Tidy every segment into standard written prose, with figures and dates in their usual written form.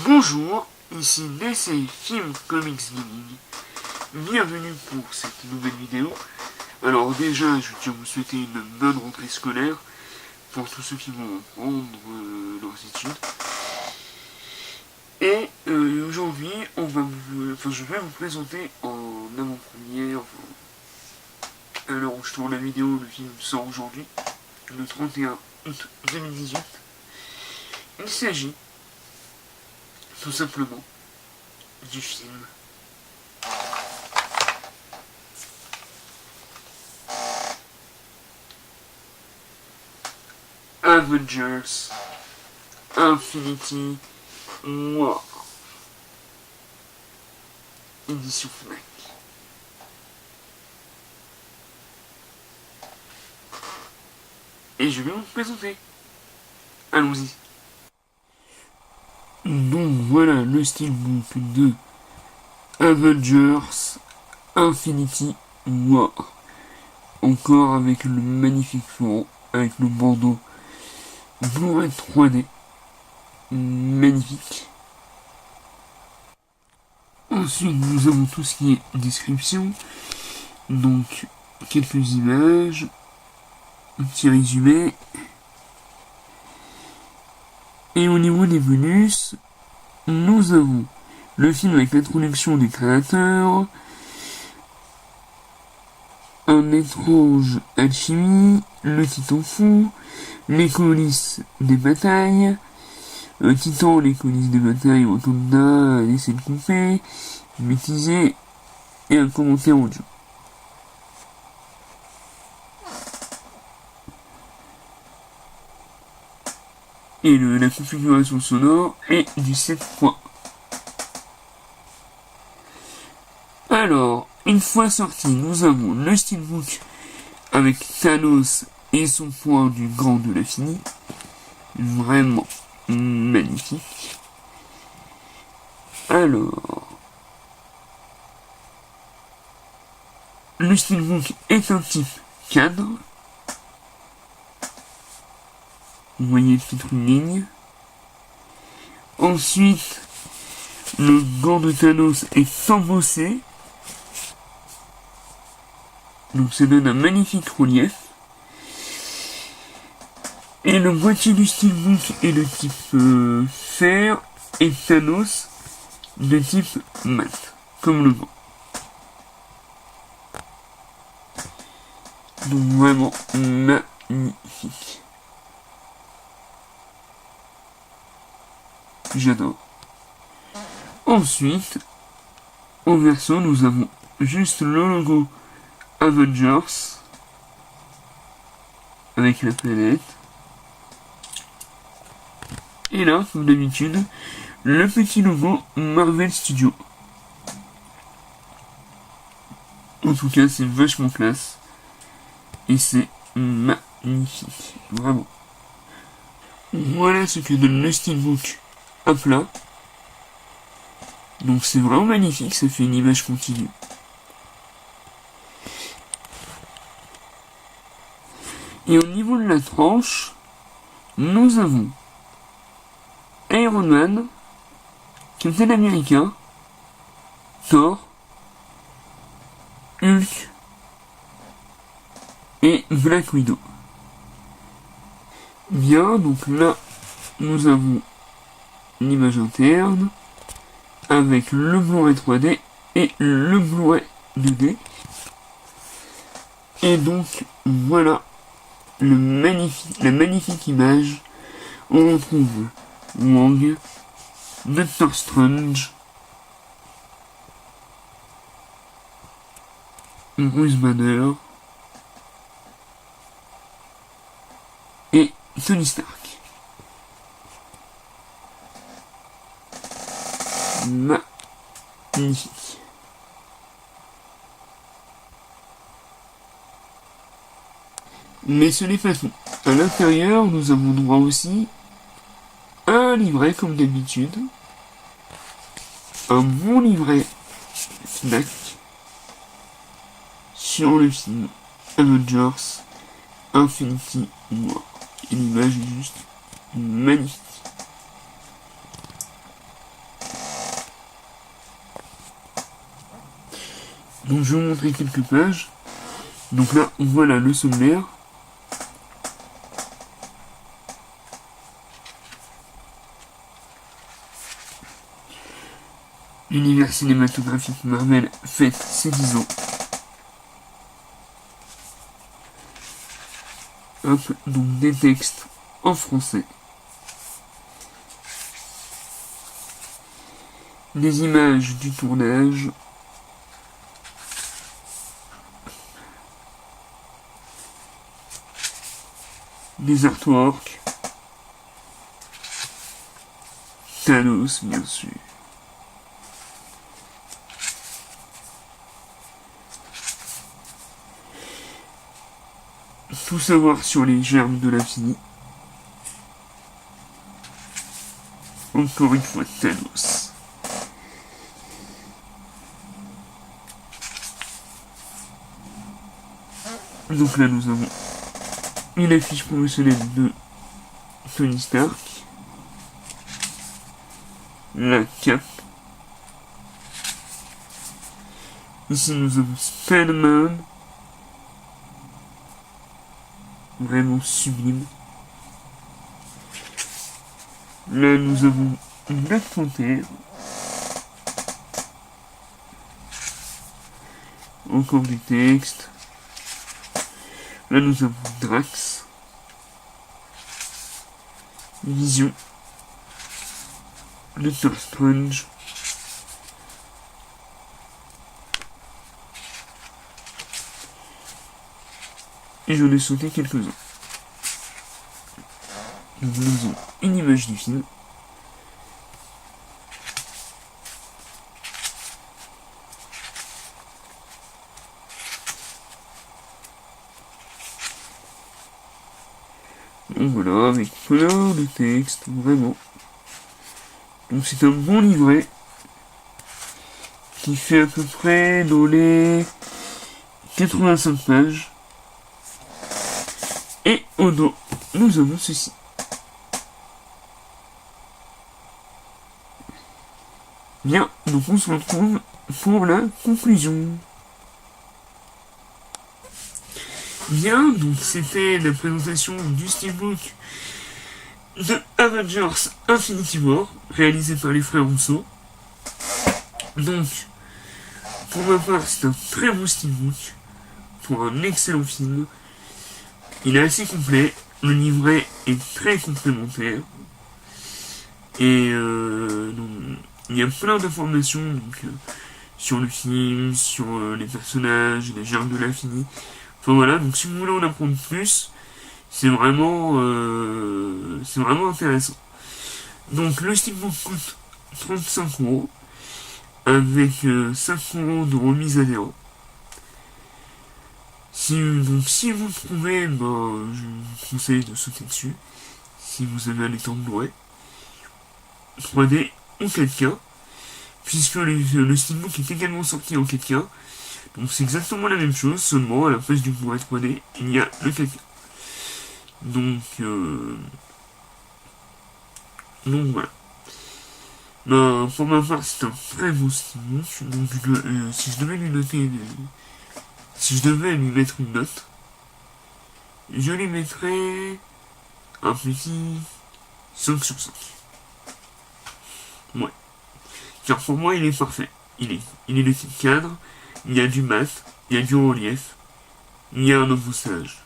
Bonjour, ici DC Film Comics Gaming. Bienvenue pour cette nouvelle vidéo. Alors déjà, je tiens à vous souhaiter une bonne rentrée scolaire pour tous ceux qui vont reprendre leurs études. Et aujourd'hui, je vais vous présenter en avant-première, à l'heure où je tourne la vidéo, le film sort aujourd'hui, le 31 août 2018. Il s'agit tout simplement du film Avengers Infinity War, édition Fnac. Et je vais vous le présenter. Allons-y. Donc voilà le steelbook de Avengers Infinity War. Encore avec le magnifique fond, avec le bandeau Blu-ray 3D. Magnifique. Ensuite nous avons tout ce qui est description. Donc quelques images, un petit résumé. Et au niveau des bonus, nous avons le film avec l'introduction des créateurs, un étrange alchimie, le titan fou, les coulisses des batailles, Titan, les coulisses des batailles, Wakanda, les scènes coupées, bêtisées, et un commentaire audio. Et la configuration sonore est du 7 points. Alors, une fois sorti, nous avons le steelbook avec Thanos et son point du grand de l'infini. Vraiment magnifique. Alors, le steelbook est un type cadre. Vous voyez le titre une ligne. Ensuite, le gant de Thanos est embossé. Donc ça donne un magnifique relief. Et le boîtier du steelbook est de type fer et Thanos de type mat, comme le vent. Donc vraiment magnifique. J'adore. Ensuite, au verso, nous avons juste le logo Avengers avec la planète. Et là, comme d'habitude, le petit logo Marvel Studios. En tout cas, c'est vachement classe. Et c'est magnifique. Vraiment. Voilà ce que donne le steelbook à plat. Donc c'est vraiment magnifique, ça fait une image continue. Et au niveau de la tranche, nous avons Iron Man, Captain America, Thor, Hulk et Black Widow. Bien, donc là, nous avons l'image interne avec le Blu-ray 3D et le Blu-ray 2D. Et donc voilà la magnifique image où on trouve Wong, Doctor Strange, Bruce Banner et Tony Stark. Magnifique. Mais ce n'est pas tout. À l'intérieur, nous avons droit aussi à un livret comme d'habitude. Un bon livret Fnac sur le film Avengers Infinity War. Et l'image est juste magnifique. Donc je vais vous montrer quelques pages. Donc là, on voit là le sommaire. L'univers cinématographique Marvel fête ses 10 ans. Hop, donc des textes en français. Des images du tournage. Des artworks. Thanos, bien sûr. Tout savoir sur les germes de l'infini. Encore une fois, Thanos. Donc là, nous avons une affiche promotionnelle de Tony Stark. La cape. Ici, nous avons Spider-Man. Vraiment sublime. Là, nous avons Black Panther. Encore du texte. Là, nous avons Drax. Vision. Doctor Strange. Et j'en ai sauté quelques-uns. Nous avons une image du film. Donc voilà, avec plein de textes, vraiment. Donc c'est un bon livret qui fait à peu près dans les 85 pages. Et au dos, nous avons ceci. Bien, donc on se retrouve pour la conclusion. Bien, donc c'était la présentation du steelbook de Avengers Infinity War, réalisé par les frères Rousseau. Donc, pour ma part, c'est un très beau steelbook, pour un excellent film. Il est assez complet, le livret est très complémentaire, et donc, il y a plein d'informations sur le film, sur les personnages, les germes de l'infini. Enfin voilà, donc si vous voulez en apprendre plus, c'est vraiment intéressant. Donc le steelbook coûte 35€, avec 5€ de remise adhérent. Si vous le trouvez, je vous conseille de sauter dessus. Si vous avez un lecteur Blu-ray 3D ou 4K, puisque le steelbook est également sorti en 4K. Donc c'est exactement la même chose, seulement à la place du Blu-ray 3D, il y a le 4K. Donc voilà. Pour ma part, c'est un très beau steelbook. Donc si je devais lui mettre une note, je lui mettrais un petit 5 sur 5. Ouais. Car pour moi, il est parfait. Il est de type cadre, il y a du mat, il y a du relief, il y a un embossage.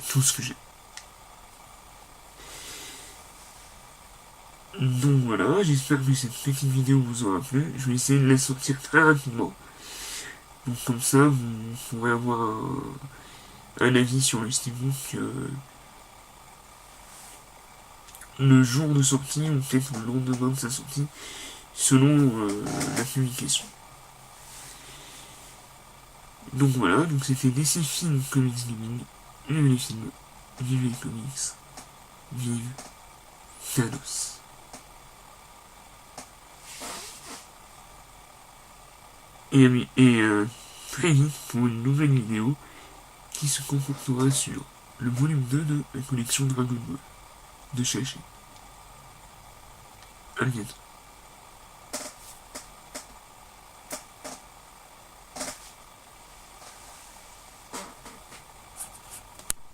Tout ce que j'ai. Donc voilà, j'espère que cette petite vidéo vous aura plu. Je vais essayer de la sortir très rapidement. Donc comme ça, vous pourrez avoir un avis sur le steelbook le jour de sortie ou peut-être le lendemain de sa sortie, selon la publication. Donc voilà, donc c'était DC Film Comics Gaming. Vive les films, vive les comics, vive Thanos. Et très vite pour une nouvelle vidéo qui se comportera sur le volume 2 de la collection Dragon Ball de Shashi. À bientôt.